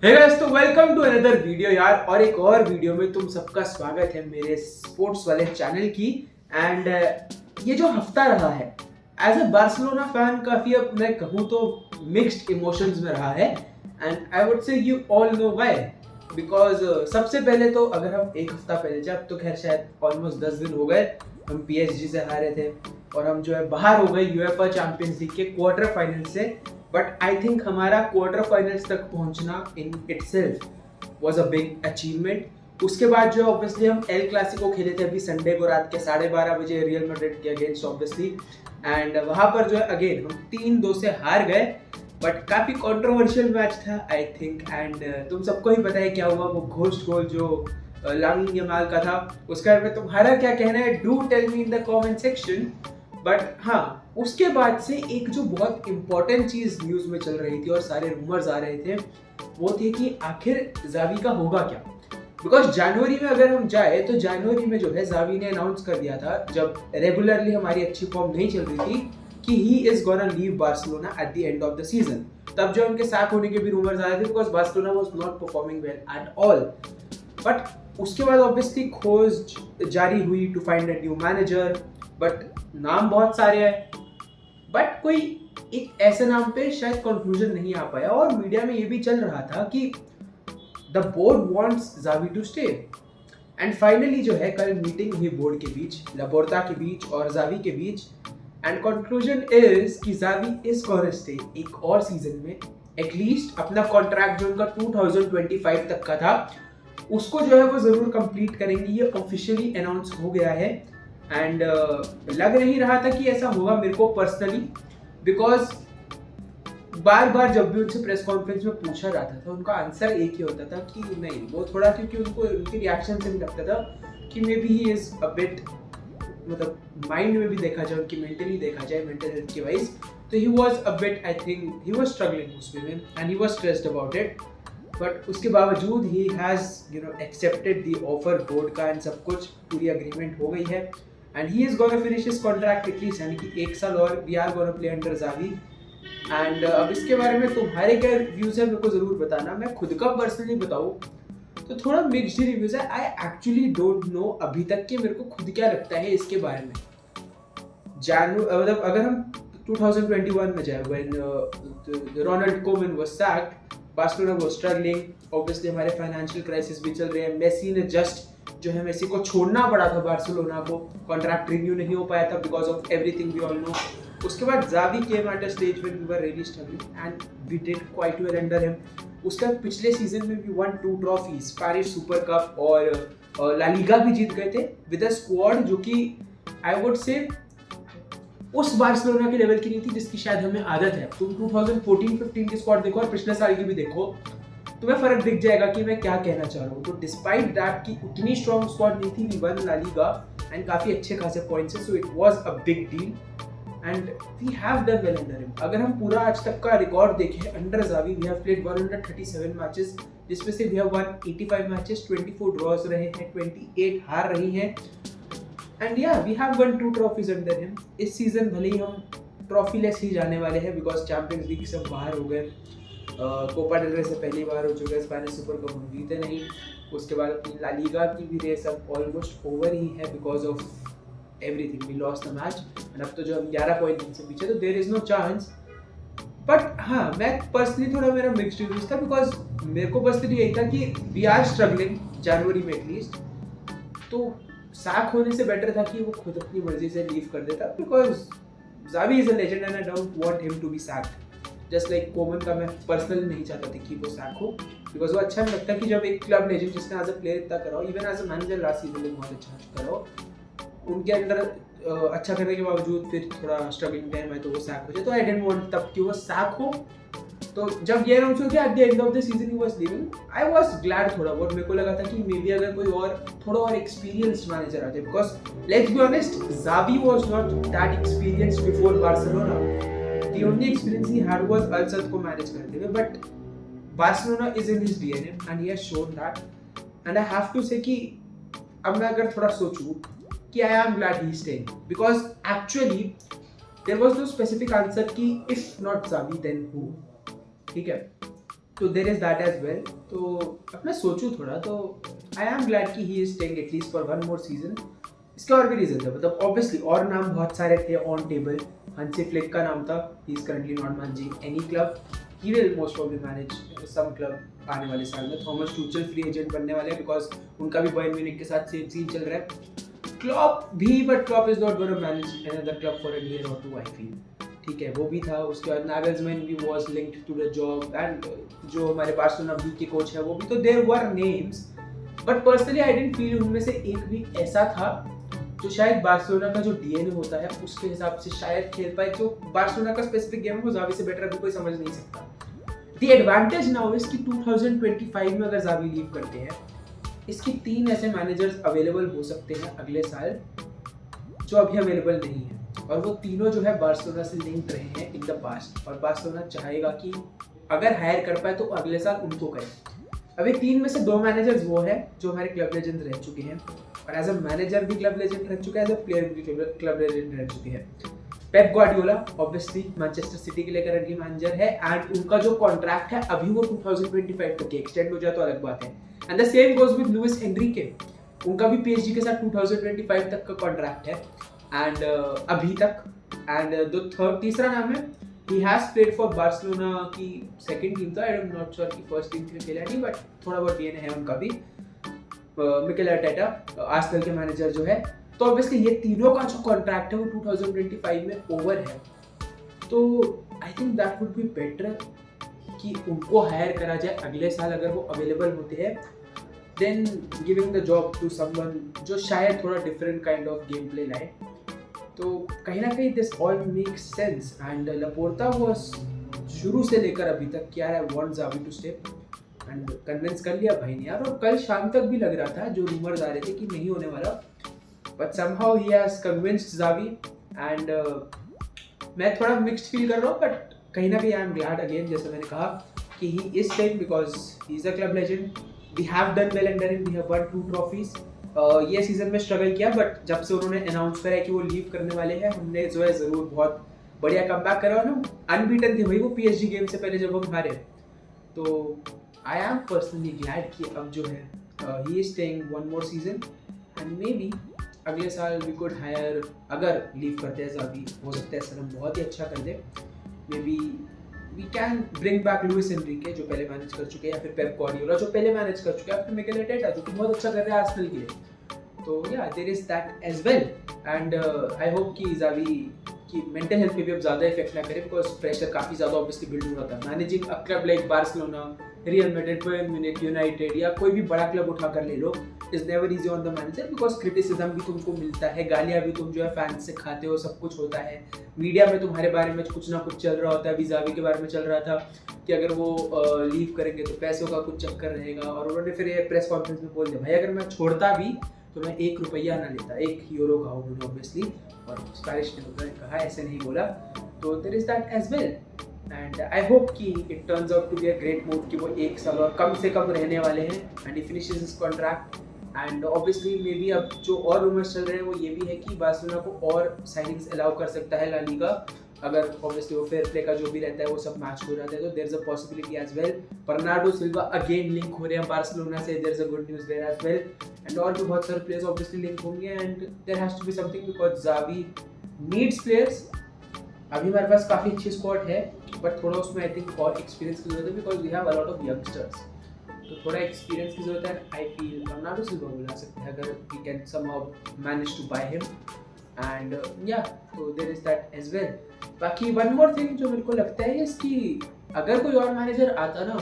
Hey guys, तो welcome to another video यार। और एक और वीडियो में तुम सबका स्वागत है मेरे स्पोर्ट्स वाले चैनल की। एंड ये जो हफ्ता रहा है एज ए बार्सिलोना फैन, काफी अब मैं कहूँ तो मिक्स्ड इमोशंस में रहा है। And I would say you all know why. Because सबसे पहले तो अगर हम एक हफ्ता पहले, जब तो खैर शायद ऑलमोस्ट 10 दिन हो गए, हम पीएसजी से हारे थे और हम जो है बाहर हो गए यूएफए चैंपियंस लीग के क्वार्टर फाइनल से। बट आई थिंक हमारा क्वार्टर फाइनल्स तक पहुंचना in itself was a big achievement. उसके बाद जो ऑब्वियसली हम एल क्लासिको खेले थे अभी संडे को रात के 12:30 बजे रियल मैड्रिड के अगेंस्ट ऑब्वियसली। एंड वहां पर जो है अगेन हम 3-2 से हार गए। बट काफी कंट्रोवर्शियल मैच था आई थिंक। एंड तुम सबको ही पता है क्या हुआ, वो घोस्ट गोल जो लामिन यमाल का था। उसके बारे में तुम्हारा क्या कहना है, do tell me in the comment section. But हाँ, उसके बाद से एक जो बहुत इंपॉर्टेंट चीज न्यूज में चल रही थी और सारे रूमर्स आ रहे थे, वो थे कि आखिर जावी का होगा क्या। बिकॉज जनवरी में अगर हम जाए तो जनवरी में जो है जावी ने अनाउंस कर दिया था, जब रेगुलरली हमारी अच्छी फॉर्म नहीं चल रही थी, कि he is gonna leave Barcelona at the end of the season. तब जो उनके सैक होने के भी रूमर्स आए थे because Barcelona was not performing well at all. But उसके बाद ऑब्वियसली खोज जारी हुई to find a new manager. But नाम बहुत सारे हैं, बट कोई एक ऐसे नाम पे शायद कंक्लूजन नहीं आ पाया। और मीडिया में ये भी चल रहा था कि the board wants Xavi to stay. And finally जो है कल मीटिंग हुई बोर्ड के बीच, लापोर्ता के बीच और जावी के बीच। एंड कंक्लूजन इज कि जावी इज गोना स्टे एक और सीजन में, एटलीस्ट अपना कॉन्ट्रैक्ट जो उनका 2025 तक का था उसको जो है वो जरूर कंप्लीट करेंगे। ये ऑफिशियली अनाउंस हो गया है। एंड लग नहीं रहा था कि ऐसा होगा मेरे को पर्सनली, बिकॉज बार बार जब भी उनसे प्रेस कॉन्फ्रेंस में पूछा जाता था उनका आंसर एक ही होता था कि नहीं, वो थोड़ा, क्योंकि उनको उनके रिएक्शन से भी लगता था कि may be he is a bit, मतलब माइंड में भी देखा जाए, उनकी मेंटली देखा जाए, मेंटल हेल्थ की वाइज, तो he was a bit, I think he was struggling उसमें and he was stressed about it. But उसके बावजूद he has accepted the offer board का एंड सब कुछ, पूरी अग्रीमेंट हो गई है। And he is gonna finish his contract at least, यानी कि 1 साल और we are gonna play under Xavi. And अब इसके बारे में तुम्हारे क्या रिव्यूज है मेरे को जरूर बताना। मैं खुद का पर्सनली बताऊं तो थोड़ा मिक्स्ड रिव्यूज है। आई एक्चुअली डोंट नो अभी तक कि मेरे को खुद क्या लगता है इसके बारे में। मतलब अगर हम 2021 में जाए, when Ronald Koeman was sacked, Barcelona was struggling, obviously हमारे फाइनेंशियल क्राइसिस भी चल रहे हैं, मेसी ने जस्ट जो है मेसी को छोड़ना पड़ा था बार्सिलोना को, कॉन्ट्रैक्ट रिन्यू नहीं हो पाया था because of everything we all know. उसके बाद Xavi came at a stage when we were really struggling and we did quite well under him. उसके बाद पिछले सीजन में भी won 2 trophy, Spanish Super Cup और ला लीगा भी जीत गए थे विद अ स्क्वाड जो कि आई वुड से उस बार्सिलोना के लेवल की नहीं थी जिसकी शायद हमें आदत है। तुम 2014-15 की स्क्वाड देखो और पिछले साल की भी देखो, तुम्हें फर्क दिख जाएगा कि मैं क्या कहना चाह रहा हूँ। तो डिस्पाइट दैट कि उतनी स्ट्रॉन्ग स्क्वाड नहीं थी, we won La Liga and काफी अच्छे खासे पॉइंट्स है, so it was a big deal and we have done well under him. अगर हम पूरा आज तक का रिकॉर्ड देखें under Xavi, we have played 137 matches, जिसमें से we have won 85 matches, 24 draws रहे हैं, 28 हार रही हैं। And yeah we have won 2 trophies under him. इस सीजन भले ही हम ट्रॉफी लेस ही जाने वाले हैं बिकॉज चैंपियंस लीग से बाहर हो गए, कोपा डेल रे से पहली बार हो चुका है, स्पेनिश सुपर कप हम जीते नहीं। उसके बाद अपनी ला लीगा की भी रेस अब ऑलमोस्ट ओवर ही है because of everything, we lost the match and अब तो जो हम 11 पॉइंट से पीछे, तो there is no chance. But हाँ, मैं पर्सनली थोड़ा मेरा मिक्स्ड रिव्यूज था बिकॉज मेरे को पर्सनली यही था कि वी आर स्ट्रगलिंग जनवरी में एटलीस्ट, तो सैक होने से बेटर था कि वो खुद अपनी मर्जी से लीव कर देता because Xavi is a legend and I don't want him to be sacked. Just like Koeman का मैं पर्सनली नहीं चाहता था कि वो सैक हो बिकॉज वो अच्छा नहीं लगता कि जब एक क्लब लेजेंड जिसने एज अ प्लेयर इतना करा हो, even as a manager last season में बहुत अच्छा करा हो, उनके अंदर अच्छा करने के बावजूद फिर थोड़ा स्ट्रगलिंग टाइम है तो वो सैक हो जाए। तो आई डिडंट वांट तब कि वो सैक हो। तो जब ये अनाउंस हो गया at the end of the season he was leaving, I was glad थोड़ा बहुत। मेरे को लगा था कि मे बी अगर कोई और थोड़ा और एक्सपीरियंस्ड मैनेजर आते, because let's be honest, Xavi was not that experienced before Barcelona. The only experience he had was Al Sadd को मैनेज करते हुए, but Barcelona is in his DNA and he has shown that. And I have to say कि अब मैं अगर थोड़ा सोचूं कि I am glad he is staying because actually there was no specific answer कि if not Xavi then who. ठीक है, तो there is that as well. तो अब मैं सोचूं थोड़ा, तो आई एम ग्लैड कि he is staying at least for one more season. इसके और भी रीजन थे, मतलब ऑब्वियसली और नाम बहुत सारे थे ऑन टेबल। हंसी फ्लिक का नाम था, he is currently not managing any club, he will most probably manage some club आने वाले साल में। थॉमस टूचल फ्री एजेंट बनने वाले हैं बिकॉज उनका भी बायर्न म्यूनिख के साथ सेम सीन चल रहा है। क्लॉप भी, but Klopp is not gonna manage another club for a year और टू आई फील। ठीक है, वो भी था। उसके बाद नागल्समैन भी was linked to the job, एंड जो हमारे बार्सिलोना बी के कोच है वो भी, तो there were names, but personally I didn't feel उनमें से एक भी ऐसा था जो शायद बार्सिलोना का जो डीएनए होता है उसके हिसाब से शायद खेल पाए। जो बार्सिलोना का स्पेसिफिक गेम है वो ज़ावी से बेटर अभी कोई समझ नहीं सकता। द एडवांटेज नाउ इज कि 2025 में अगर ज़ावी लीव करते हैं, इसकी 3 ऐसे मैनेजर्स अवेलेबल हो सकते हैं अगले साल जो अभी अवेलेबल नहीं है, और वो तीनों जो है बार्सिलोना से लिंक्ड रहे हैं इन द पास्ट, और बार्सिलोना चाहेगा कि अगर हायर कर पाए तो अगले साल उनको करे। अभी 3 में से 2 मैनेजर्स वो है जो हमारे क्लब लेजेंड रह चुके हैं, और एज अ मैनेजर भी क्लब लेजेंड रह चुके हैं, एज अ प्लेयर भी क्लब लेजेंड रह चुके हैं। Pep Guardiola obviously Manchester city के लिए करंटली मैनेजर है, एंड उनका जो कॉन्ट्रैक्ट है अभी वो 2025 तक एक्सटेंड हो जाए तो अलग बात है। And the same goes with Luis Enrique, उनका भी पीएसजी के साथ 2025 तक का कॉन्ट्रैक्ट है, एंड अभी तक। एंड तीसरा नाम है, he has played for Barcelona की सेकंड टीम था, आई एम नॉट श्योर कि फर्स्ट टीम के लिए खेला नहीं, बट थोड़ा बहुत डीएनए है उनका भी। मिकेल आर्टेटा आर्सेनल के मैनेजर जो है, तो ऑब्वियसली ये तीनों का जो कॉन्ट्रैक्ट है वो 2025 में ओवर है। तो I think that would be better कि उनको हायर करा जाए अगले साल अगर वो अवेलेबल होते हैं, then giving the job to someone जो शायद थोड़ा different kind of game play लाए। तो कहीं ना कहीं this all makes sense, and Laporta was शुरू से लेकर अभी तक कि यार I want Xavi to stay, and convince कर लिया भाई ने यार। और कल शाम तक भी लग रहा था, जो रूमर्स आ रहे थे कि नहीं होने वाला, but somehow he has convinced Xavi, and मैं थोड़ा मिक्स्ड फील कर रहा हूँ, बट कहीं ना कहीं आई एम ग्लैड अगेन, जैसे मैंने कहा कि he is staying because he is a club legend. We have done well under him, we have won 2 trophies. ये सीजन में स्ट्रगल किया, बट जब से उन्होंने अनाउंस करा कि वो लीव करने वाले हैं, हमने जो है ज़रूर बहुत बढ़िया कमबैक करा। और हम अनबीटन थे भाई वो पीएसजी गेम से पहले जब हम हारे। तो आई एम पर्सनली ग्लैड कि अब जो है ही is staying one more season, and may be अगले साल वी कुड हायर, अगर लीव करते हैं ज़ावी, हो सकता है सर हम बहुत ही अच्छा कर दे। Maybe we can bring back Luis Enrique जो पहले मैनेज कर चुके हैं, या फिर पेप गार्डियोला जो पहले मैनेज कर चुके हैं, या फिर मिकेल आर्टेटा जो कि बहुत अच्छा कर रहे हैं आर्सेनल के लिए। तो yeah there is that as well, and I hope कि ज़ावी की मेंटल हेल्थ पे भी अब ज़्यादा इफेक्ट ना करे, बिकॉज प्रेशर काफ़ी ज़्यादा ऑब्वियसली बिल्ड हो रहा था। Managing a club like Barcelona, Real Madrid, Bayern Munich, United, या कोई भी बड़ा क्लब उठा कर ले लो, is never easy on the manager, because criticism भी तुमको मिलता है, गालियाँ भी तुम जो है फैंस से खाते हो, सब कुछ होता है। मीडिया में तुम्हारे बारे में कुछ ना कुछ चल रहा होता है। अभी ज़ावी के बारे में चल रहा था कि अगर वो लीव करेंगे तो पैसों का कुछ चक्कर रहेगा, और उन्होंने फिर ये प्रेस कॉन्फ्रेंस में बोल दिया भाई अगर मैं छोड़ता भी तो मैं 1 रुपया ना लेता, 1 यूरो कहा उन्होंने ऑब्वियसली, और स्पैनिश ने कहा, ऐसे नहीं बोला। तो there is that as well, and I hope कि it turns out to be a great move कि वो 1 साल और कम से कम रहने वाले हैं, and he finishes his contract. And obviously may be अब जो और रूमर्स चल रहे हैं वो ये भी है कि बार्सिलोना को और साइनिंग्स अलाउ कर सकता है ला लीगा, अगर ऑब्वियसली वो फेयर प्ले का जो भी रहता है वो सब मैच हो जाता है, तो there is a possibility as well. Bernardo Silva again link हो रहे हैं बार्सिलोना से, there is a good news there as well, and और भी बहुत सारे प्लेयर्स ऑब्वियसली लिंक होंगे, and there has to be something because Xavi needs players. अभी हमारे पास काफ़ी अच्छी स्क्वाड है, बट थोड़ा उसमें आई थिंक और एक्सपीरियंस की जरूरत है, because we have a lot of youngsters, तो थोड़ा एक्सपीरियंस की जरूरत है। आई फील बर्नार्डो सिल्वा बुला सकते हैं अगर we can somehow manage to buy him, and या तो there is that as well. बाकी वन मोर थिंग जो मेरे को लगता है इसकी, अगर कोई और मैनेजर आता ना,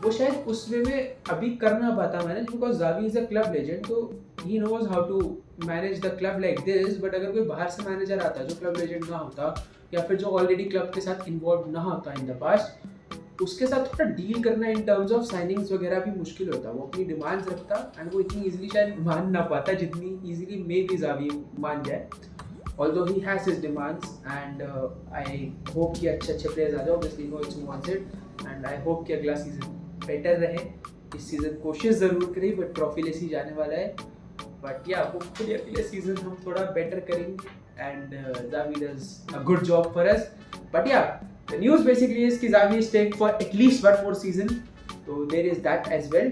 वो शायद उस वे में अभी कर ना पाता manage, because Xavi is a club legend, तो he knows how to manage the club like this. But अगर कोई बाहर से मैनेजर आता जो क्लब लेजेंड ना होता, या फिर जो ऑलरेडी क्लब के साथ इन्वॉल्व ना होता इन द पास्ट, उसके साथ थोड़ा डील करना इन टर्म्स ऑफ साइनिंग्स वगैरह भी मुश्किल होता। वो अपनी डिमांड्स रखता, एंड वो इतनी इजीली शायद मान ना पाता जितनी इजीली मे बी ज़ावी मान जाए। Although he has his demands, and I hope कि अच्छे प्लेयर्स आ जाओ, obviously no it's wants it, and I hope कि अगला सीजन बेटर रहे। इस सीजन कोशिश ज़रूर करें, बट ट्रॉफी लेस ही जाने वाला है, बट या होपफुली अगले सीजन हम थोड़ा बेटर करेंगे, and Xavi does a good job for us. But या The news basically is कि Xavi is staying for at least one more season. So there is that as well.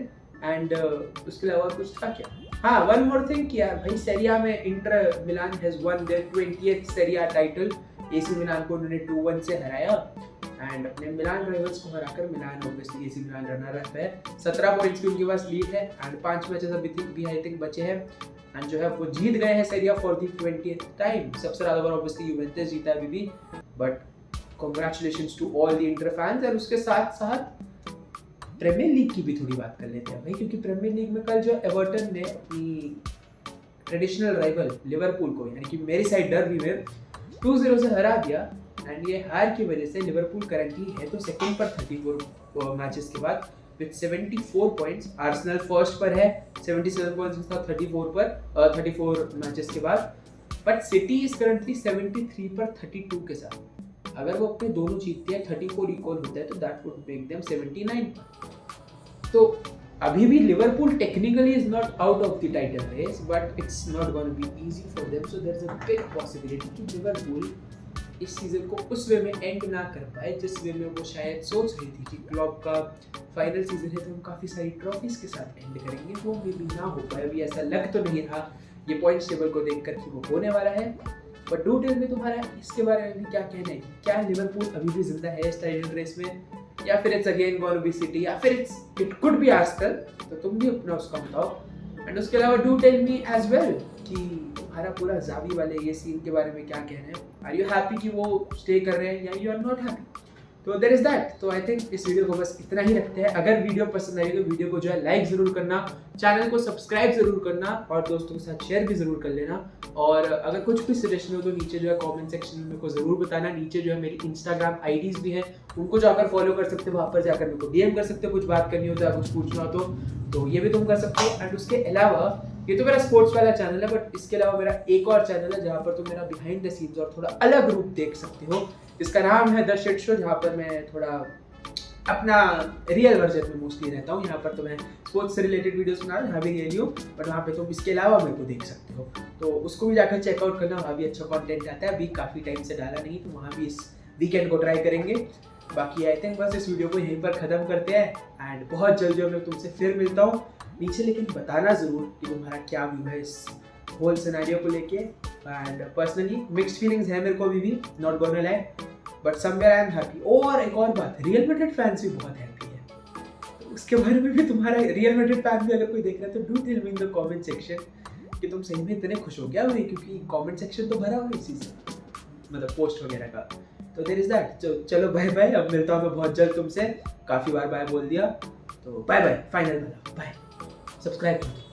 And उसके अलावा कुछ था क्या? हाँ, one more thing कि यार भाई सेरिया में Inter Milan has won their 20th Serie A title. AC Milan को उन्होंने 2-1 से हराया एंड अपने मिलान राइवल्स को हराकर मिलान ऑब्वियसली AC मिलान रनर अप है. 17 पॉइंट्स की उनके पास लीड है एंड 5 मैचेस अभी तक भी आई थिंक बचे हैं एंड जो है वो जीत गए हैं सेरिया फॉर द 20th टाइम. सबसे ज्यादा बार ऑब्वियसली यूवेंटस जीता है अभी भी, but congratulations to all the Inter fans. और उसके साथ साथ प्रीमियर लीग की भी थोड़ी बात कर लेते हैं भाई, क्योंकि प्रीमियर लीग में कल जो एवर्टन ने अपनी ट्रेडिशनल राइवल लिवरपूल को यानी कि मेरी साइड डर्बी में 2-0 से हरा दिया एंड ये हार की वजह से लिवरपूल करंटली है तो सेकंड पर 34 मैचेस के बाद विद 74 पॉइंट्स. आर्सेनल फर्स्ट पर है 77 पॉइंट्स के साथ 34 मैचेस के बाद. बट सिटी इज करंटली 73 पर 32 के साथ. अगर वो अपने दोनों जीतते हैं 34 इक्वल होता है तो दैट वुड मेक देम 79. तो अभी भी Liverpool technically is not out of the title race but it's not gonna be easy for them. So there is a big possibility कि लिवरपूल इस सीजन को उस वे में एंड ना कर पाए जिस वे में वो शायद सोच रही थी कि क्लब का फाइनल सीजन है तो हम काफ़ी सारी ट्रॉफीज के साथ एंड करेंगे. वो मे भी ना हो पाए. अभी ऐसा लग तो नहीं रहा ये पॉइंट्स टेबल को देखकर कि वो होने वाला है. बट डू टेल में तुम्हारा इसके बारे में भी क्या कहना है? क्या लिवरपूल अभी भी जिंदा है इस टाइटल रेस में, या फिर it's again gonna be city, या फिर इट कुड बी आर्सेनल? तो तुम भी अपना उसका बताओ. एंड उसके अलावा do tell me as well कि तुम्हारा पूरा ज़ावी वाले ये सीन के बारे में क्या कहना है. आर यू हैप्पी कि वो स्टे कर रहे हैं या यू आर नॉट हैप्पी? तो देयर इज दैट. तो आई थिंक इस वीडियो को बस इतना ही रखते हैं. अगर वीडियो पसंद आई तो वीडियो को जो है लाइक ज़रूर करना, चैनल को सब्सक्राइब ज़रूर करना और दोस्तों के साथ शेयर भी ज़रूर कर लेना. और अगर कुछ भी सजेशन हो तो नीचे जो है कमेंट सेक्शन में मेरे को ज़रूर बताना. नीचे जो है मेरी इंस्टाग्राम आईडीज़ भी हैं, उनको जाकर फॉलो कर सकते हो. वहाँ पर जाकर मेरे को डीएम कर सकते हो, कुछ बात करनी हो तो या कुछ पूछना हो तो ये भी तुम कर सकते हो. एंड उसके अलावा ये तो मेरा स्पोर्ट्स वाला चैनल है, बट इसके अलावा मेरा एक और चैनल है जहाँ पर तुम मेरा बिहाइंड द सीन्स और थोड़ा अलग रूप देख सकते हो. इसका नाम है द शिट शो, जहाँ पर मैं थोड़ा अपना रियल वर्जन में मोस्टली रहता हूँ. यहाँ पर तो मैं स्पोर्ट्स से रिलेटेड वीडियोस बना रहा हूँ, यहाँ भी रियली हूँ, बट वहाँ पे तुम इसके अलावा मेरे को देख सकते हो. तो उसको भी जाकर चेकआउट करना, वहाँ भी अच्छा कंटेंट आता है. अभी काफ़ी टाइम से डाला नहीं, तो वहाँ भी इस वीकेंड को ट्राई करेंगे. बाकी आई थिंक बस इस वीडियो को यहीं पर ख़त्म करते हैं एंड बहुत जल्दी मैं तुमसे फिर मिलता हूँ. नीचे लेकिन बताना ज़रूर कि तुम्हारा क्या व्यू है इस होल सिनेरियो को लेके. एंड पर्सनली मिक्स्ड फीलिंग्स है मेरे को अभी भी, not gonna lie, but somewhere I am happy. और एक और बात, रियल मैड्रिड फैंस भी बहुत हैप्पी है, तो उसके बारे में भी तुम्हारा रियल मैड्रिड फैन भी अगर कोई देख रहा है तो do tell me in the comment section कि तुम सही में इतने खुश हो गया भाई, क्योंकि कमेंट सेक्शन तो भरा हुआ इसी से, मतलब पोस्ट वगैरह का. तो देयर इज दैट. चलो बाय बाय. अब मिलता हूँ मैं बहुत जल्द तुमसे. काफ़ी बार बाय बोल दिया, तो बाय बाय. फाइनल वाला बाय. सब्सक्राइब कर दो.